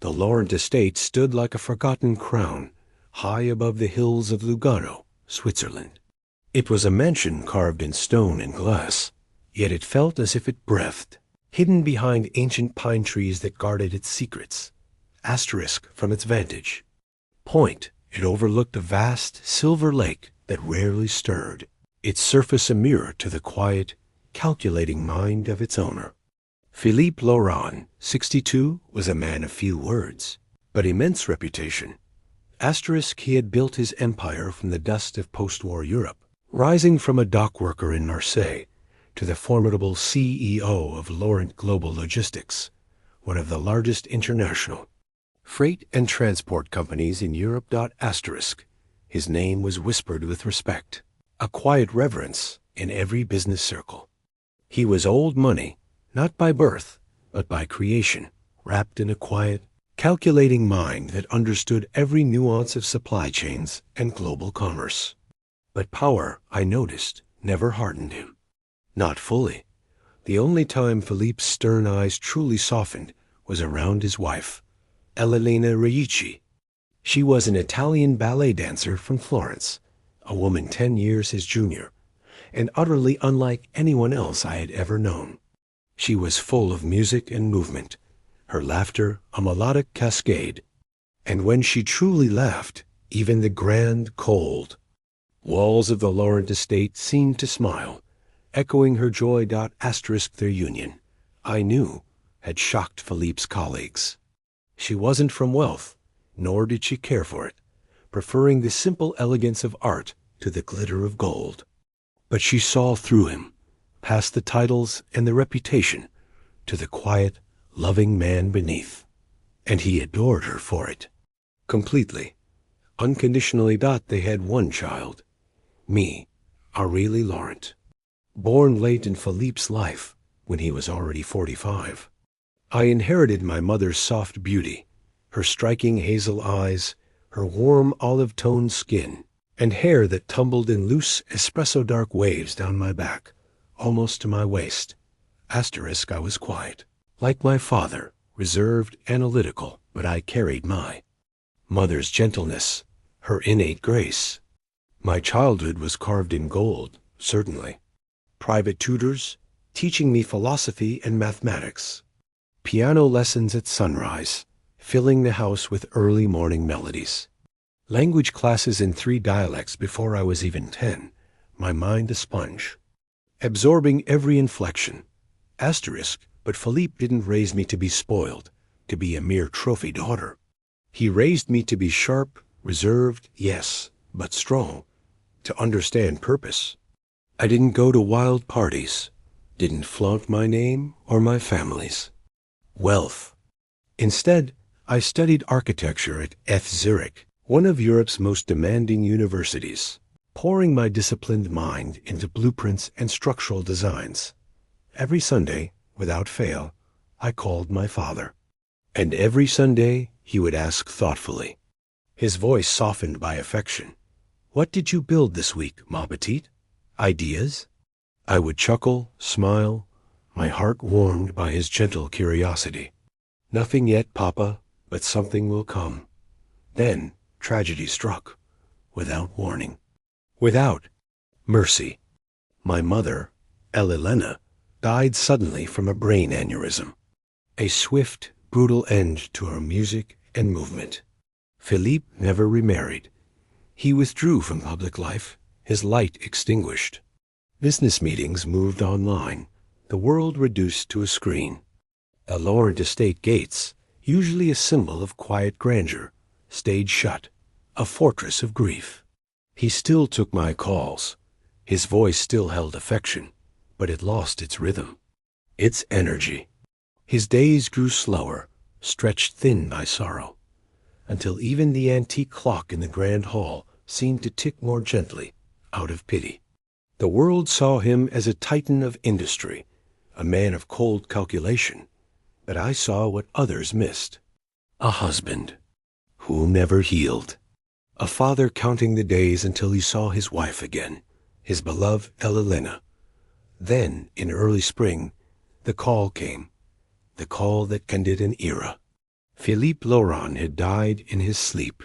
The Laurent Estate stood like a forgotten crown, high above the hills of Lugano, Switzerland. It was a mansion carved in stone and glass, yet it felt as if it breathed, hidden behind ancient pine trees that guarded its secrets. Asterisk from its vantage point, it overlooked a vast silver lake that rarely stirred, its surface a mirror to the quiet, calculating mind of its owner. Philipe Lauron, 62, was a man of few words, but immense reputation. Asterisk, he had built his empire from the dust of post-war Europe, rising from a dock worker in Marseille to the formidable CEO of Laurent Global Logistics, one of the largest international freight and transport companies in Europe. Asterisk, his name was whispered with respect, a quiet reverence in every business circle. He was old money, not by birth, but by creation, wrapped in a quiet, calculating mind that understood every nuance of supply chains and global commerce. But power, I noticed, never hardened him. Not fully. The only time Philippe's stern eyes truly softened was around his wife, Elellena. She was an Italian ballet dancer from Florence, a woman 10 years his junior, and utterly unlike anyone else I had ever known. She was full of music and movement, her laughter a melodic cascade, and when she truly laughed, even the grand, cold walls of the Laurent Estate seemed to smile, echoing her joy. Asterisk, their union, I knew, had shocked Philippe's colleagues. She wasn't from wealth, nor did she care for it, preferring the simple elegance of art to the glitter of gold. But she saw through him, past the titles and the reputation, to the quiet, loving man beneath, and he adored her for it. Completely, unconditionally. They had one child, me, Aureli Laurent, born late in Philippe's life when he was already 45. I inherited my mother's soft beauty, her striking hazel eyes, her warm olive-toned skin, and hair that tumbled in loose espresso dark waves down my back, almost to my waist. Asterisk, I was quiet. Like my father, reserved, analytical, but I carried my mother's gentleness, her innate grace. My childhood was carved in gold, certainly. Private tutors, teaching me philosophy and mathematics. Piano lessons at sunrise, filling the house with early morning melodies. Language classes in 3 dialects before I was even 10, my mind a sponge, absorbing every inflection. Asterisk, but Philippe didn't raise me to be spoiled, to be a mere trophy daughter. He raised me to be sharp, reserved, yes, but strong, to understand purpose. I didn't go to wild parties, didn't flaunt my name or my family's wealth. Instead, I studied architecture at ETH Zurich, one of Europe's most demanding universities, pouring my disciplined mind into blueprints and structural designs. Every Sunday, without fail, I called my father. And every Sunday he would ask thoughtfully, his voice softened by affection, "What did you build this week, ma petite? Ideas?" I would chuckle, smile, my heart warmed by his gentle curiosity. "Nothing yet, Papa, but something will come." Then tragedy struck, without warning, without mercy. My mother, Elellena, died suddenly from a brain aneurysm. A swift, brutal end to her music and movement. Philippe never remarried. He withdrew from public life, his light extinguished. Business meetings moved online, the world reduced to a screen. A Laurent Estate gates, usually a symbol of quiet grandeur, stayed shut, a fortress of grief. He still took my calls. His voice still held affection, but it lost its rhythm, its energy. His days grew slower, stretched thin by sorrow, until even the antique clock in the grand hall seemed to tick more gently, out of pity. The world saw him as a titan of industry, a man of cold calculation, but I saw what others missed. A husband who never healed. A father counting the days until he saw his wife again, his beloved Elellena. Then, in early spring, the call came, the call that ended an era. Philipe Lauron had died in his sleep,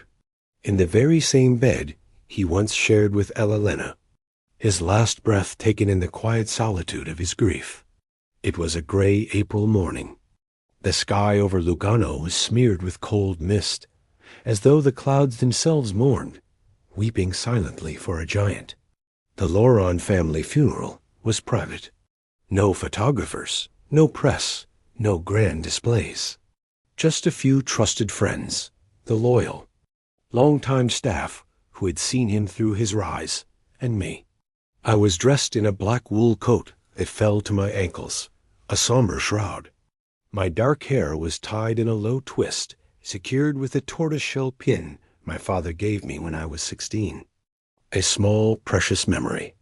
in the very same bed he once shared with Elellena, his last breath taken in the quiet solitude of his grief. It was a gray April morning. The sky over Lugano was smeared with cold mist, as though the clouds themselves mourned, weeping silently for a giant. The Lauron family funeral was private. No photographers, no press, no grand displays. Just a few trusted friends, the loyal, long-time staff who had seen him through his rise, and me. I was dressed in a black wool coat that fell to my ankles, a somber shroud. My dark hair was tied in a low twist, secured with a tortoiseshell pin my father gave me when I was 16. A small, precious memory.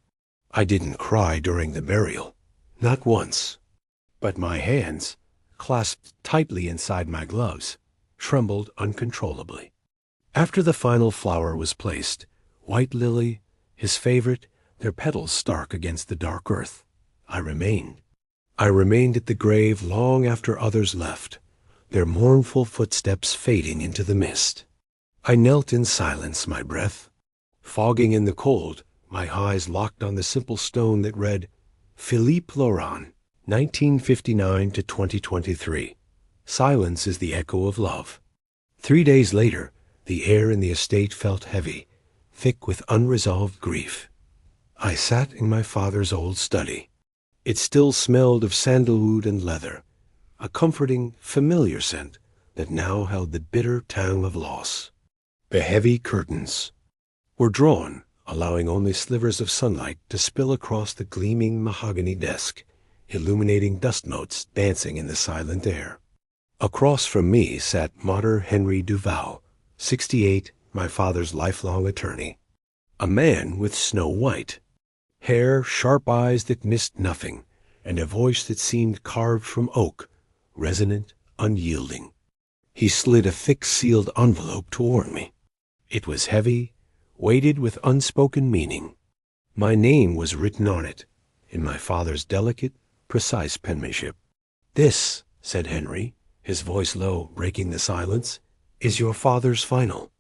I didn't cry during the burial, not once. But my hands, clasped tightly inside my gloves, trembled uncontrollably. After the final flower was placed, white lily, his favorite, their petals stark against the dark earth, I remained. I remained at the grave long after others left, their mournful footsteps fading into the mist. I knelt in silence, my breath fogging in the cold, my eyes locked on the simple stone that read, Philipe Lauron, 1959 to 2023. Silence is the echo of love. 3 days later, the air in the estate felt heavy, thick with unresolved grief. I sat in my father's old study. It still smelled of sandalwood and leather, a comforting, familiar scent that now held the bitter tang of loss. The heavy curtains were drawn, allowing only slivers of sunlight to spill across the gleaming mahogany desk, illuminating dust motes dancing in the silent air. Across from me sat Mater Henri Duval, 68, my father's lifelong attorney. A man with snow white hair, sharp eyes that missed nothing, and a voice that seemed carved from oak, resonant, unyielding. He slid a thick sealed envelope toward me. It was heavy, weighted with unspoken meaning. My name was written on it, in my father's delicate, precise penmanship. This, said Henri, his voice low, breaking the silence, is your father's final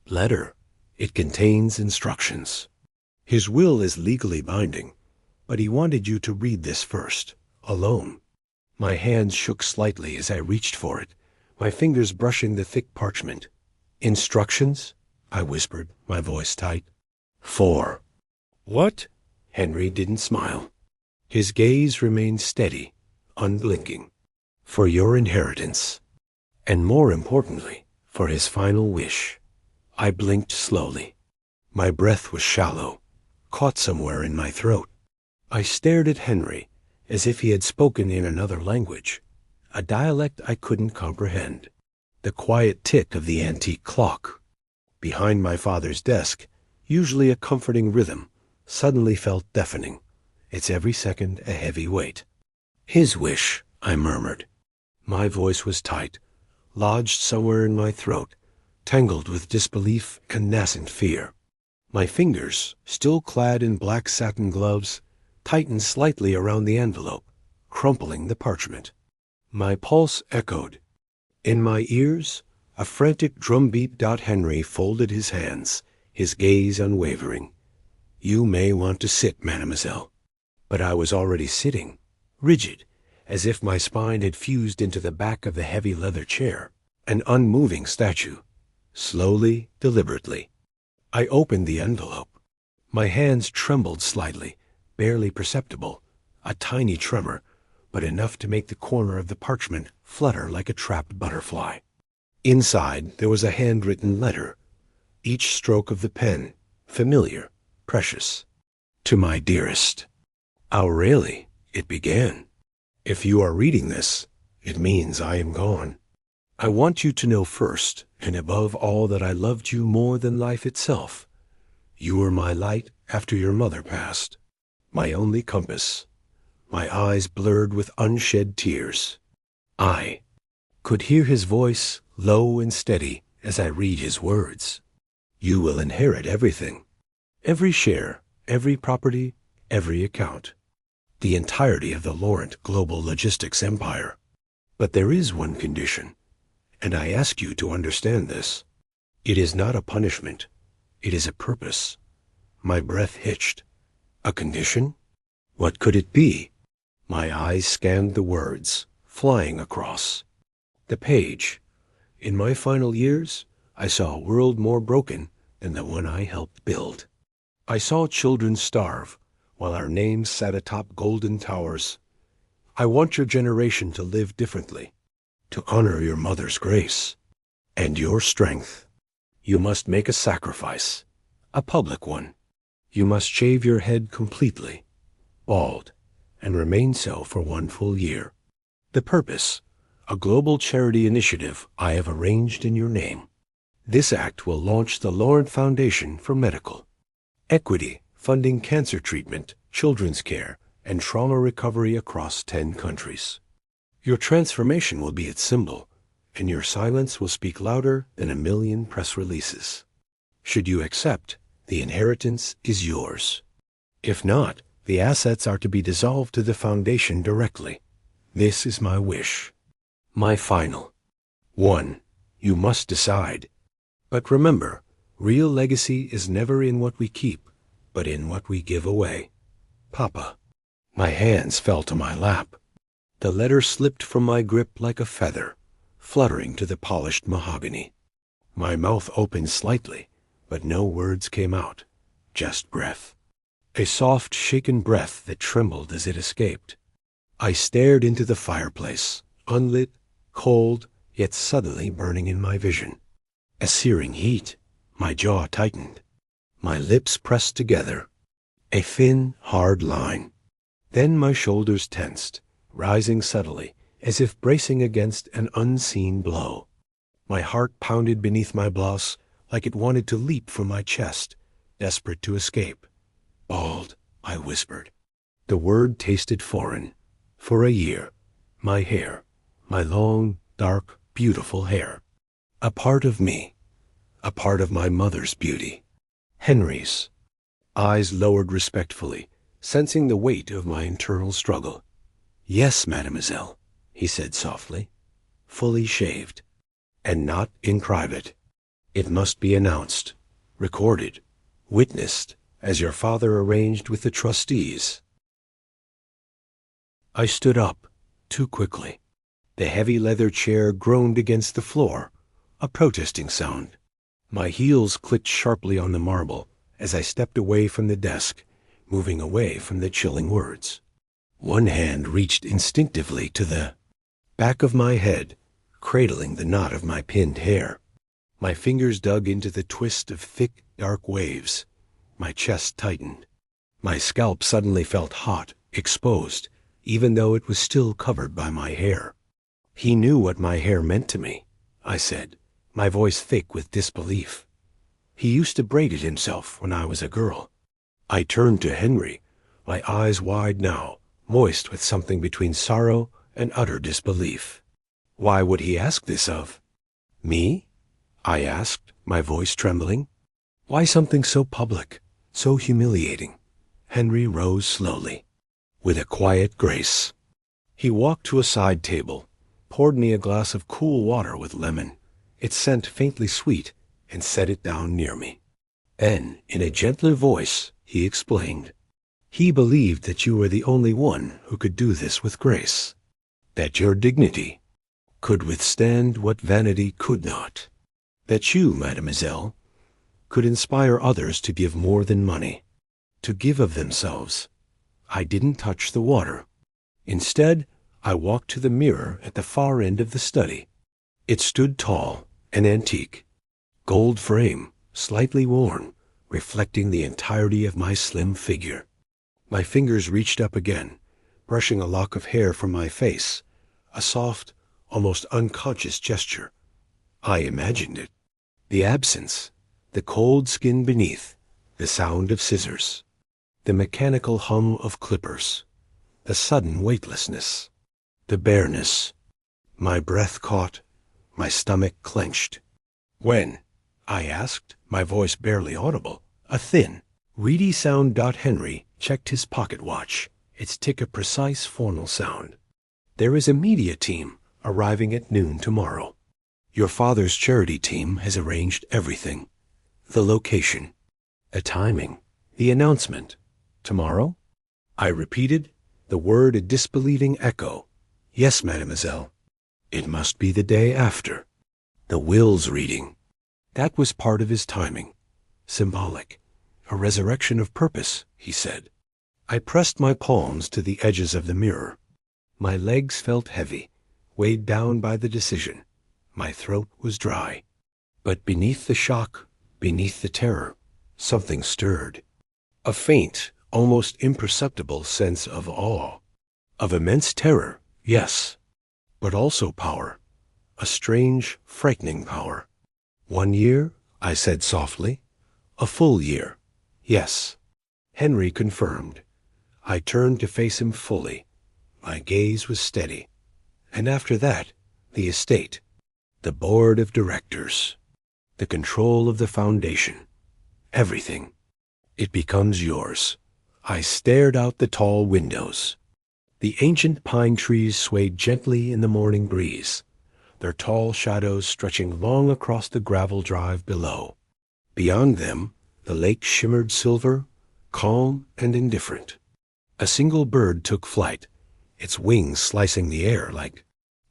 letter. It contains instructions. His will is legally binding, but he wanted you to read this first, alone. My hands shook slightly as I reached for it, my fingers brushing the thick parchment. Instructions? I whispered, my voice tight. 4. What? Henri didn't smile. His gaze remained steady, unblinking. For your inheritance. And more importantly, for his final wish. I blinked slowly. My breath was shallow, caught somewhere in my throat. I stared at Henri as if he had spoken in another language, a dialect I couldn't comprehend. The quiet tick of the antique clock behind my father's desk, usually a comforting rhythm, suddenly felt deafening, its every second a heavy weight. His wish, I murmured. My voice was tight, lodged somewhere in my throat, tangled with disbelief and nascent fear. My fingers, still clad in black satin gloves, tightened slightly around the envelope, crumpling the parchment. My pulse echoed. In my ears, a frantic drumbeat. Henri folded his hands, his gaze unwavering. You may want to sit, mademoiselle. But I was already sitting, rigid, as if my spine had fused into the back of the heavy leather chair, an unmoving statue. Slowly, deliberately, I opened the envelope. My hands trembled slightly, barely perceptible, a tiny tremor, but enough to make the corner of the parchment flutter like a trapped butterfly. Inside there was a handwritten letter, each stroke of the pen familiar, precious. To my dearest. Aureli, it began. If you are reading this, it means I am gone. I want you to know first, and above all, that I loved you more than life itself. You were my light after your mother passed, my only compass. My eyes blurred with unshed tears. I could hear his voice, low and steady, as I read his words. You will inherit everything. Every share, every property, every account. The entirety of the Laurent global logistics empire. But there is one condition. And I ask you to understand this. It is not a punishment. It is a purpose. My breath hitched. A condition? What could it be? My eyes scanned the words, flying across. The page. In my final years, I saw a world more broken than the one I helped build. I saw children starve, while our names sat atop golden towers. I want your generation to live differently, to honor your mother's grace and your strength. You must make a sacrifice, a public one. You must shave your head completely, bald, and remain so for 1 full year. The purpose, a global charity initiative I have arranged in your name. This act will launch the Laurent Foundation for Medical Equity, funding cancer treatment, children's care, and trauma recovery across 10 countries. Your transformation will be its symbol, and your silence will speak louder than 1,000,000 press releases. Should you accept, the inheritance is yours. If not, the assets are to be dissolved to the foundation directly. This is my wish. My final. 1. You must decide. But remember, real legacy is never in what we keep, but in what we give away. Papa. My hands fell to my lap. The letter slipped from my grip like a feather, fluttering to the polished mahogany. My mouth opened slightly, but no words came out, just breath. A soft, shaken breath that trembled as it escaped. I stared into the fireplace, unlit, cold, yet suddenly burning in my vision. A searing heat. My jaw tightened. My lips pressed together. A thin, hard line. Then my shoulders tensed, rising subtly, as if bracing against an unseen blow. My heart pounded beneath my blouse like it wanted to leap from my chest, desperate to escape. Bald, I whispered. The word tasted foreign. For a year, my hair, my long, dark, beautiful hair. A part of me, a part of my mother's beauty. Henri's. Eyes lowered respectfully, sensing the weight of my internal struggle. Yes, mademoiselle, he said softly, fully shaved, and not in private. It must be announced, recorded, witnessed, as your father arranged with the trustees. I stood up, too quickly. The heavy leather chair groaned against the floor, a protesting sound. My heels clicked sharply on the marble as I stepped away from the desk, moving away from the chilling words. One hand reached instinctively to the back of my head, cradling the knot of my pinned hair. My fingers dug into the twist of thick, dark waves. My chest tightened. My scalp suddenly felt hot, exposed, even though it was still covered by my hair. He knew what my hair meant to me, I said, my voice thick with disbelief. He used to braid it himself when I was a girl. I turned to Henri, my eyes wide now, moist with something between sorrow and utter disbelief. Why would he ask this of me? I asked, my voice trembling. Why something so public, so humiliating? Henri rose slowly, with a quiet grace. He walked to a side table, poured me a glass of cool water with lemon, its scent faintly sweet, and set it down near me. Then, in a gentler voice, he explained. He believed that you were the only one who could do this with grace, that your dignity could withstand what vanity could not, that you, mademoiselle, could inspire others to give more than money, to give of themselves. I didn't touch the water. Instead, I walked to the mirror at the far end of the study. It stood tall, an antique, gold frame, slightly worn, reflecting the entirety of my slim figure. My fingers reached up again, brushing a lock of hair from my face, a soft, almost unconscious gesture. I imagined it. The absence, the cold skin beneath, the sound of scissors, the mechanical hum of clippers, the sudden weightlessness, the bareness. My breath caught, my stomach clenched. When? I asked, my voice barely audible. A thin, reedy sound. Henri checked his pocket watch, its tick a precise formal sound. There is a media team arriving at noon tomorrow. Your father's charity team has arranged everything. The location, a timing, the announcement. Tomorrow? I repeated, the word a disbelieving echo. Yes, mademoiselle. It must be the day after. The will's reading. That was part of his timing. Symbolic. A resurrection of purpose, he said. I pressed my palms to the edges of the mirror. My legs felt heavy, weighed down by the decision. My throat was dry. But beneath the shock, beneath the terror, something stirred. A faint, almost imperceptible sense of awe. Of immense terror, yes, but also power. A strange, frightening power. 1 year, I said softly. A full year, yes. Henri confirmed. I turned to face him fully. My gaze was steady. And after that, the estate, the board of directors, the control of the foundation, everything. It becomes yours. I stared out the tall windows. The ancient pine trees swayed gently in the morning breeze, their tall shadows stretching long across the gravel drive below. Beyond them, the lake shimmered silver, calm and indifferent. A single bird took flight, its wings slicing the air like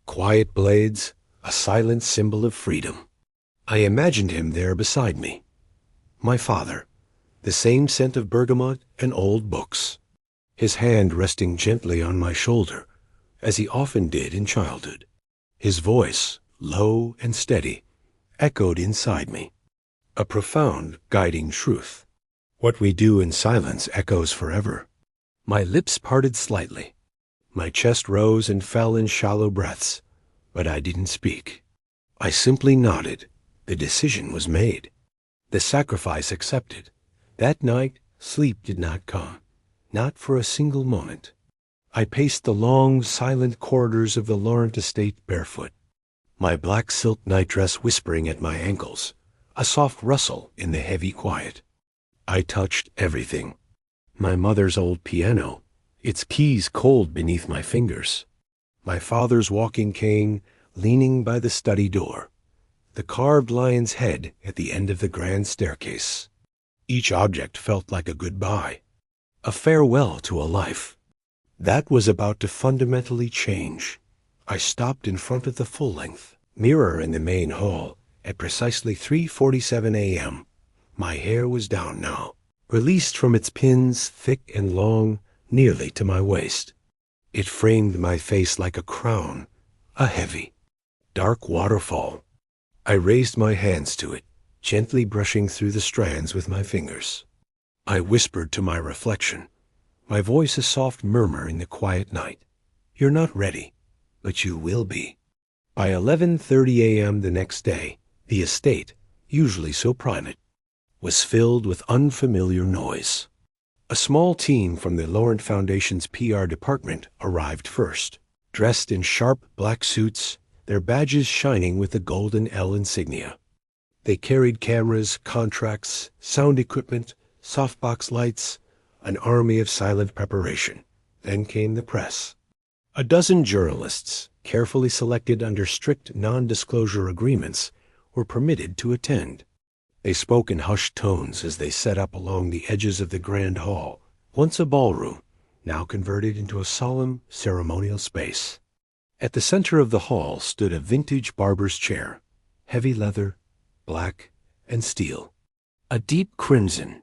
quiet blades, a silent symbol of freedom. I imagined him there beside me. My father, the same scent of bergamot and old books, his hand resting gently on my shoulder, as he often did in childhood. His voice, low and steady, echoed inside me. A profound, guiding truth. What we do in silence echoes forever. My lips parted slightly. My chest rose and fell in shallow breaths, but I didn't speak. I simply nodded. The decision was made. The sacrifice accepted. That night, sleep did not come, not for a single moment. I paced the long, silent corridors of the Laurent Estate barefoot, my black silk nightdress whispering at my ankles, a soft rustle in the heavy quiet. I touched everything. My mother's old piano, its keys cold beneath my fingers. My father's walking cane leaning by the study door. The carved lion's head at the end of the grand staircase. Each object felt like a goodbye, a farewell to a life. That was about to fundamentally change. I stopped in front of the full-length mirror in the main hall at precisely 3:47 a.m. My hair was down now, released from its pins, thick and long, nearly to my waist. It framed my face like a crown, a heavy, dark waterfall. I raised my hands to it, gently brushing through the strands with my fingers. I whispered to my reflection, my voice a soft murmur in the quiet night. You're not ready, but you will be. By 11:30 a.m. the next day, the estate, usually so private, was filled with unfamiliar noise. A small team from the Laurent Foundation's PR department arrived first, dressed in sharp black suits, their badges shining with the golden L insignia. They carried cameras, contracts, sound equipment, softbox lights, an army of silent preparation. Then came the press. A dozen journalists, carefully selected under strict non-disclosure agreements, were permitted to attend. They spoke in hushed tones as they set up along the edges of the grand hall, once a ballroom, now converted into a solemn, ceremonial space. At the center of the hall stood a vintage barber's chair, heavy leather, black, and steel. A deep crimson,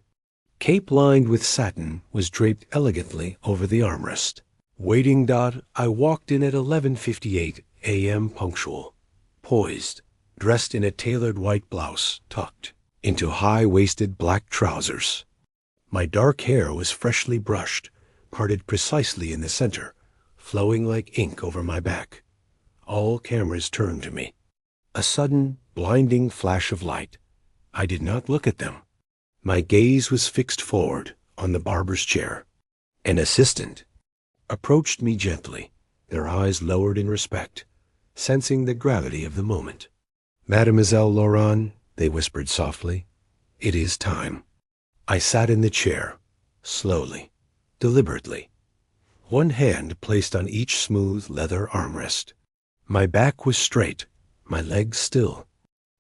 cape-lined with satin, was draped elegantly over the armrest. Waiting. I walked in at 11:58 a.m. punctual, poised, dressed in a tailored white blouse, tucked into high-waisted black trousers. My dark hair was freshly brushed, parted precisely in the center, flowing like ink over my back. All cameras turned to me. A sudden, blinding flash of light. I did not look at them. My gaze was fixed forward on the barber's chair. An assistant approached me gently, their eyes lowered in respect, sensing the gravity of the moment. Mademoiselle Lauron, they whispered softly, it is time. I sat in the chair, slowly, deliberately, one hand placed on each smooth leather armrest. My back was straight, my legs still.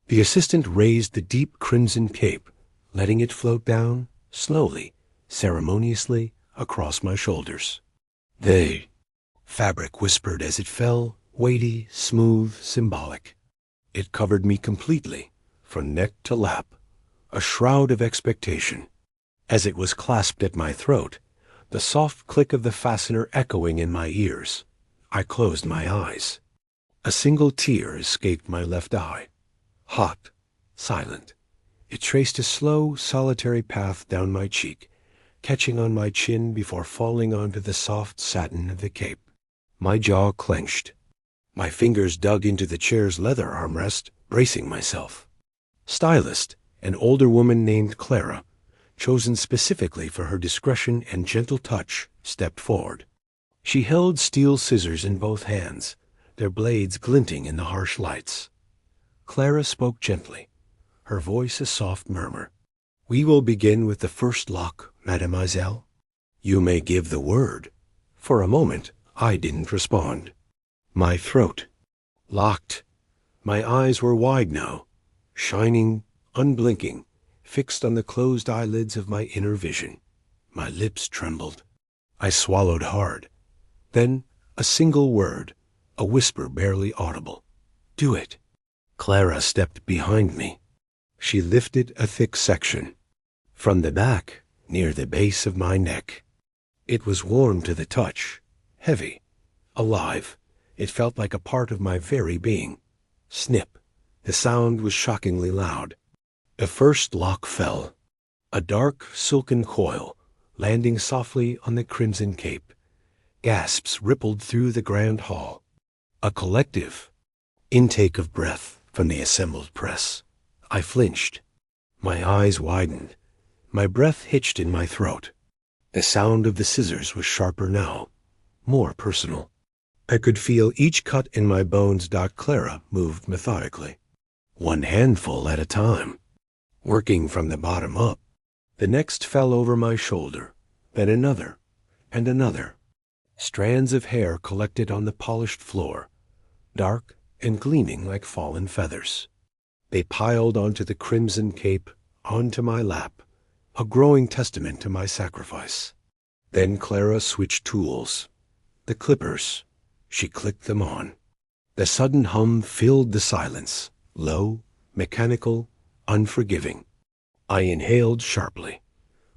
The assistant raised the deep crimson cape, letting it float down, slowly, ceremoniously, across my shoulders. "The fabric whispered as it fell, weighty, smooth, symbolic. It covered me completely, from neck to lap, a shroud of expectation. As it was clasped at my throat, the soft click of the fastener echoing in my ears, I closed my eyes. A single tear escaped my left eye. Hot, silent, it traced a slow, solitary path down my cheek, catching on my chin before falling onto the soft satin of the cape. My jaw clenched. My fingers dug into the chair's leather armrest, bracing myself. Stylist, an older woman named Clara, chosen specifically for her discretion and gentle touch, stepped forward. She held steel scissors in both hands, their blades glinting in the harsh lights. Clara spoke gently, her voice a soft murmur. "We will begin with the first lock, mademoiselle. You may give the word." For a moment, I didn't respond. My throat locked. My eyes were wide now, shining, unblinking, fixed on the closed eyelids of my inner vision. My lips trembled. I swallowed hard. Then a single word, a whisper barely audible. "Do it." Clara stepped behind me. She lifted a thick section. From the back, near the base of my neck. It was warm to the touch, heavy, alive. It felt like a part of my very being. Snip. The sound was shockingly loud. The first lock fell. A dark, silken coil, landing softly on the crimson cape. Gasps rippled through the grand hall. A collective intake of breath from the assembled press. I flinched. My eyes widened. My breath hitched in my throat. The sound of the scissors was sharper now, more personal. I could feel each cut in my bones. Clara moved methodically, one handful at a time, working from the bottom up. The next fell over my shoulder, then another, and another. Strands of hair collected on the polished floor, dark and gleaming like fallen feathers. They piled onto the crimson cape, onto my lap, a growing testament to my sacrifice. Then Clara switched tools. The clippers. She clicked them on. The sudden hum filled the silence, low, mechanical, unforgiving. I inhaled sharply.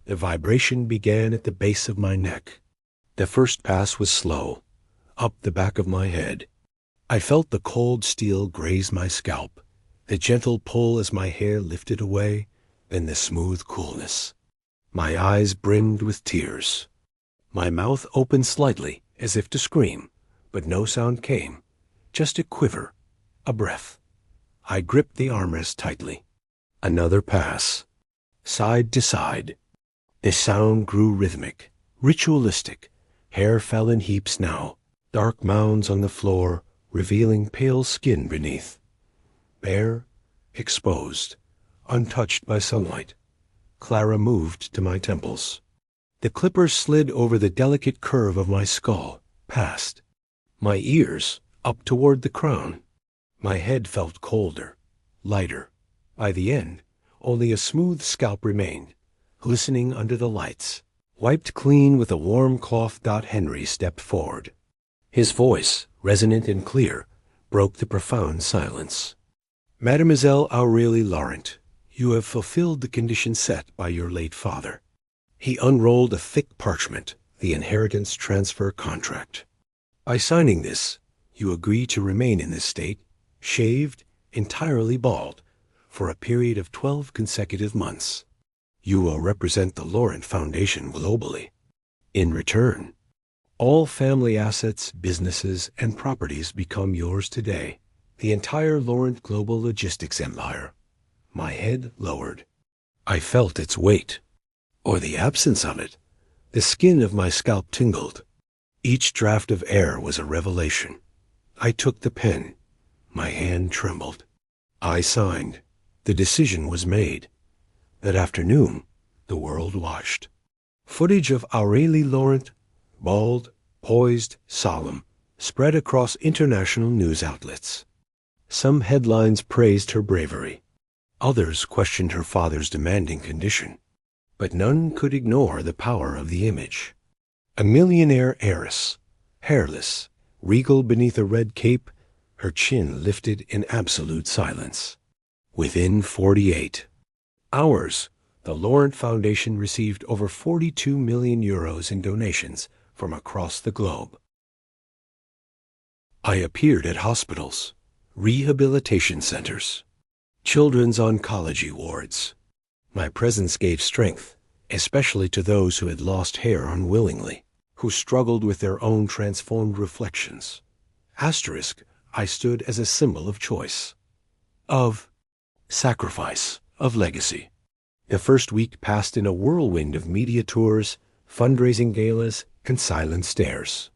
The vibration began at the base of my neck. The first pass was slow, up the back of my head. I felt the cold steel graze my scalp, the gentle pull as my hair lifted away, then the smooth coolness. My eyes brimmed with tears. My mouth opened slightly, as if to scream, but no sound came, just a quiver, a breath. I gripped the armrest tightly. Another pass, side to side. The sound grew rhythmic, ritualistic. Hair fell in heaps now, dark mounds on the floor, revealing pale skin beneath. Bare, exposed, untouched by sunlight. Clara moved to my temples. The clippers slid over the delicate curve of my skull, past. My ears, up toward the crown. My head felt colder, lighter. By the end, only a smooth scalp remained, glistening under the lights, wiped clean with a warm cloth. Henri stepped forward. His voice, resonant and clear, broke the profound silence. "Mademoiselle Aureli Laurent, you have fulfilled the conditions set by your late father." He unrolled a thick parchment, the inheritance transfer contract. "By signing this, you agree to remain in this state, shaved, entirely bald, for a period of 12 consecutive months. You will represent the Laurent Foundation globally. In return, all family assets, businesses, and properties become yours today. The entire Laurent global logistics empire." My head lowered. I felt its weight, or the absence of it. The skin of my scalp tingled. Each draft of air was a revelation. I took the pen. My hand trembled. I signed. The decision was made. That afternoon, the world watched. Footage of Aureli Laurent, bald, poised, solemn, spread across international news outlets. Some headlines praised her bravery. Others questioned her father's demanding condition. But none could ignore the power of the image. A millionaire heiress, hairless, regal beneath a red cape, her chin lifted in absolute silence. Within 48 hours, the Laurent Foundation received over 42 million euros in donations from across the globe. I appeared at hospitals, rehabilitation centers, children's oncology wards. My presence gave strength, especially to those who had lost hair unwillingly, who struggled with their own transformed reflections. Asterisk, I stood as a symbol of choice, of sacrifice, of legacy. The first week passed in a whirlwind of media tours, fundraising galas, and silent stares.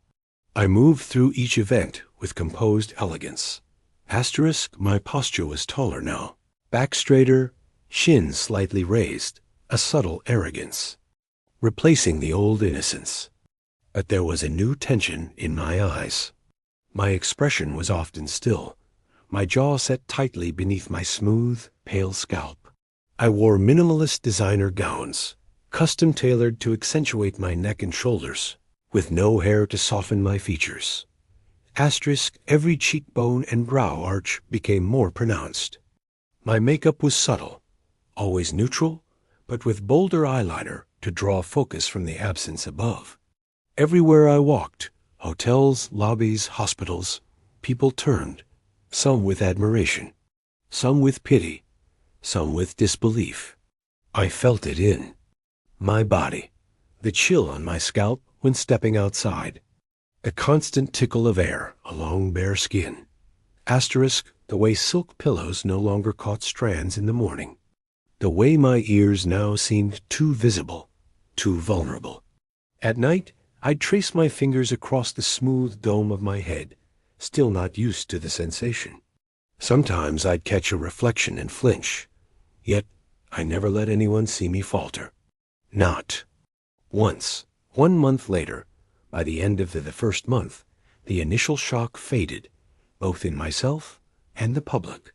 I moved through each event with composed elegance. Asterisk, my posture was taller now, back straighter, chin slightly raised, a subtle arrogance, replacing the old innocence. But there was a new tension in my eyes. My expression was often still, my jaw set tightly beneath my smooth, pale scalp. I wore minimalist designer gowns, custom-tailored to accentuate my neck and shoulders, with no hair to soften my features. Asterisk, every cheekbone and brow arch became more pronounced. My makeup was subtle, always neutral, but with bolder eyeliner to draw focus from the absence above. Everywhere I walked, hotels, lobbies, hospitals, people turned, some with admiration, some with pity, some with disbelief. I felt it in my body, the chill on my scalp when stepping outside, a constant tickle of air along bare skin. Asterisk, the way silk pillows no longer caught strands in the morning, the way my ears now seemed too visible, too vulnerable. At night, I'd trace my fingers across the smooth dome of my head, still not used to the sensation. Sometimes I'd catch a reflection and flinch, yet I never let anyone see me falter. Not once. 1 month later, by the end of the first month, the initial shock faded, both in myself and the public.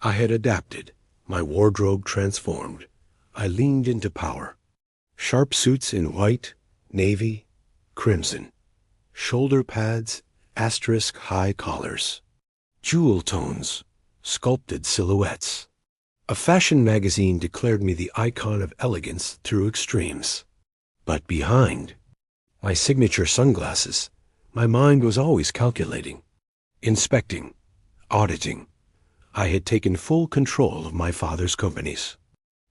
I had adapted, my wardrobe transformed. I leaned into power. Sharp suits in white, navy, crimson, shoulder pads, asterisk high collars, jewel tones, sculpted silhouettes. A fashion magazine declared me the icon of elegance through extremes. But behind my signature sunglasses, my mind was always calculating, inspecting, auditing. I had taken full control of my father's companies.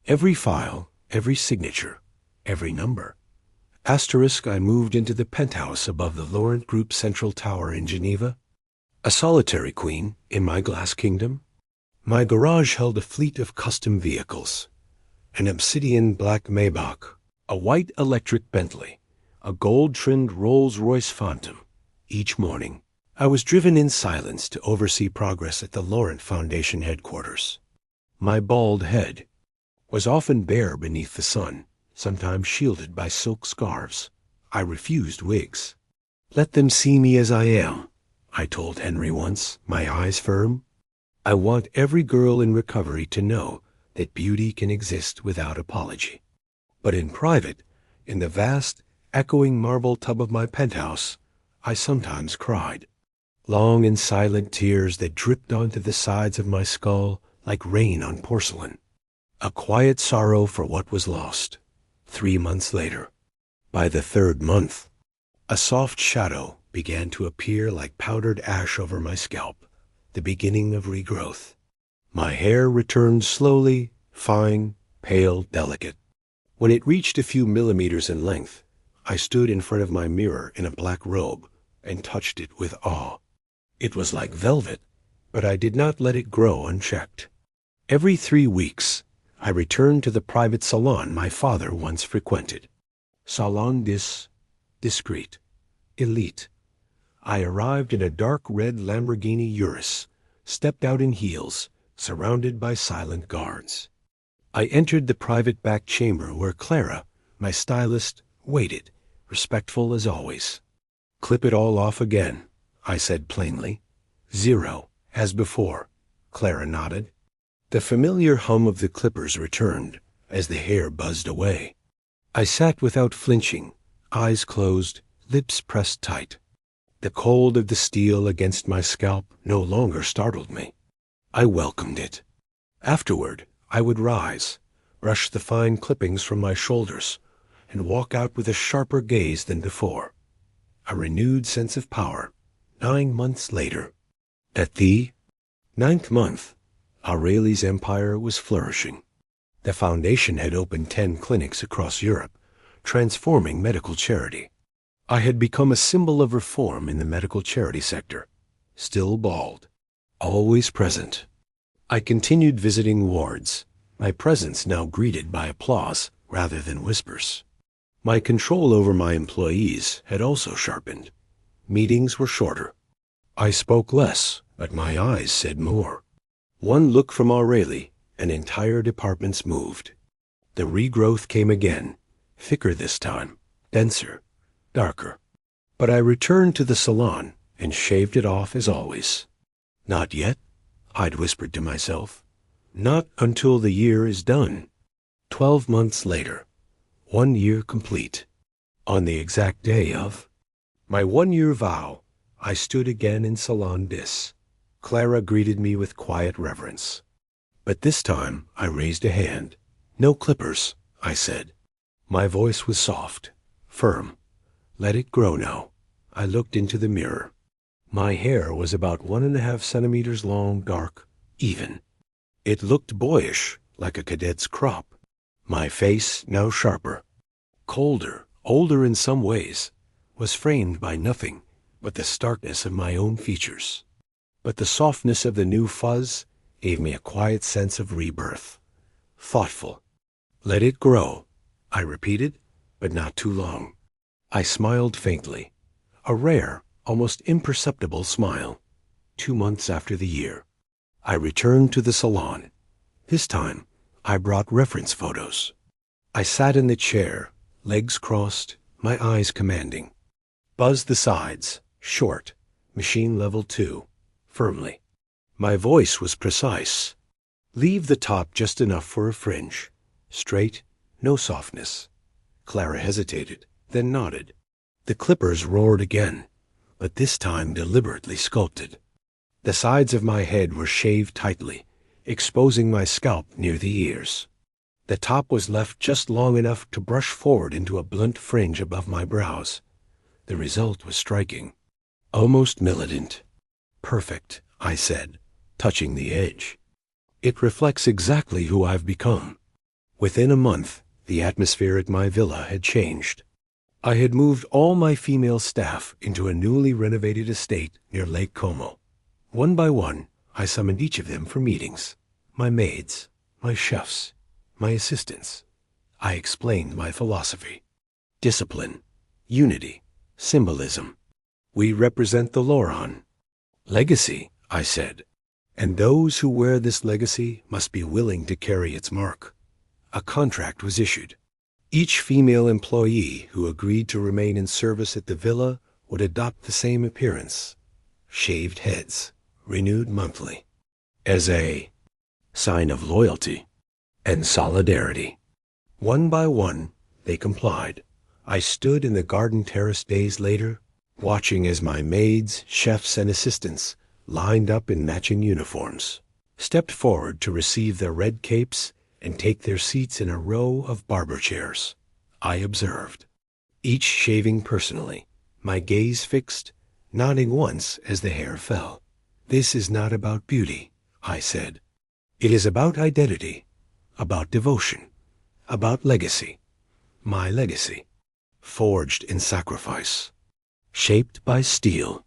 Every file, every signature, every number. Asterisk, I moved into the penthouse above the Laurent Group Central Tower in Geneva, a solitary queen in my glass kingdom. My garage held a fleet of custom vehicles, an obsidian black Maybach, a white electric Bentley, a gold-trimmed Rolls-Royce Phantom. Each morning, I was driven in silence to oversee progress at the Laurent Foundation headquarters. My bald head was often bare beneath the sun, sometimes shielded by silk scarves. I refused wigs. "Let them see me as I am," I told Henri once, my eyes firm. "I want every girl in recovery to know that beauty can exist without apology." But in private, in the vast, echoing marble tub of my penthouse, I sometimes cried. Long and silent tears that dripped onto the sides of my skull like rain on porcelain. A quiet sorrow for what was lost. 3 months later, by the 3rd month, a soft shadow began to appear like powdered ash over my scalp, the beginning of regrowth. My hair returned slowly, fine, pale, delicate. When it reached a few millimeters in length, I stood in front of my mirror in a black robe and touched it with awe. It was like velvet, but I did not let it grow unchecked. Every 3 weeks, I returned to the private salon my father once frequented. Salon discreet, elite. I arrived in a dark red Lamborghini Urus, stepped out in heels, surrounded by silent guards. I entered the private back chamber where Clara, my stylist, waited, respectful as always. "Clip it all off again," I said plainly. "0, as before. Clara nodded. The familiar hum of the clippers returned as the hair buzzed away. I sat without flinching, eyes closed, lips pressed tight. The cold of the steel against my scalp no longer startled me. I welcomed it. Afterward, I would rise, brush the fine clippings from my shoulders, and walk out with a sharper gaze than before. A renewed sense of power. 9 months later. At the 9th month, Aureli's empire was flourishing. The foundation had opened 10 clinics across Europe, transforming medical charity. I had become a symbol of reform in the medical charity sector. Still bald, always present. I continued visiting wards, my presence now greeted by applause rather than whispers. My control over my employees had also sharpened. Meetings were shorter. I spoke less, but my eyes said more. One look from Aureli, and entire departments moved. The regrowth came again, thicker this time, denser, darker. But I returned to the salon and shaved it off as always. Not yet, I'd whispered to myself. Not until the year is done. 12 months later, 1 year complete. On the exact day of my 1-year vow, I stood again in Salon Bis. Clara greeted me with quiet reverence. But this time I raised a hand. No clippers, I said. My voice was soft, firm. Let it grow now. I looked into the mirror. My hair was about 1.5 centimeters long, dark, even. It looked boyish, like a cadet's crop. My face, now sharper, colder, older in some ways, was framed by nothing but the starkness of my own features. But the softness of the new fuzz gave me a quiet sense of rebirth. Thoughtful. Let it grow, I repeated, but not too long. I smiled faintly, a rare, almost imperceptible smile. 2 months after the year, I returned to the salon. This time, I brought reference photos. I sat in the chair, legs crossed, my eyes commanding. Buzz the sides, short, machine level 2, firmly. My voice was precise. Leave the top just enough for a fringe. Straight, no softness. Clara hesitated, then nodded. The clippers roared again, but this time deliberately sculpted. The sides of my head were shaved tightly, exposing my scalp near the ears. The top was left just long enough to brush forward into a blunt fringe above my brows. The result was striking, almost militant. Perfect, I said, touching the edge. It reflects exactly who I've become. Within a month, the atmosphere at my villa had changed. I had moved all my female staff into a newly renovated estate near Lake Como. One by one, I summoned each of them for meetings. My maids, my chefs, my assistants. I explained my philosophy. Discipline, unity, symbolism. We represent the Lauron. Legacy, I said. And those who wear this legacy must be willing to carry its mark. A contract was issued. Each female employee who agreed to remain in service at the villa would adopt the same appearance. Shaved heads, renewed monthly, as a sign of loyalty and solidarity. One by one, they complied. I stood in the garden terrace days later, watching as my maids, chefs, and assistants, lined up in matching uniforms, stepped forward to receive their red capes and take their seats in a row of barber chairs. I observed, each shaving personally, my gaze fixed, nodding once as the hair fell. This is not about beauty, I said. It is about identity, about devotion, about legacy. My legacy, forged in sacrifice, shaped by steel.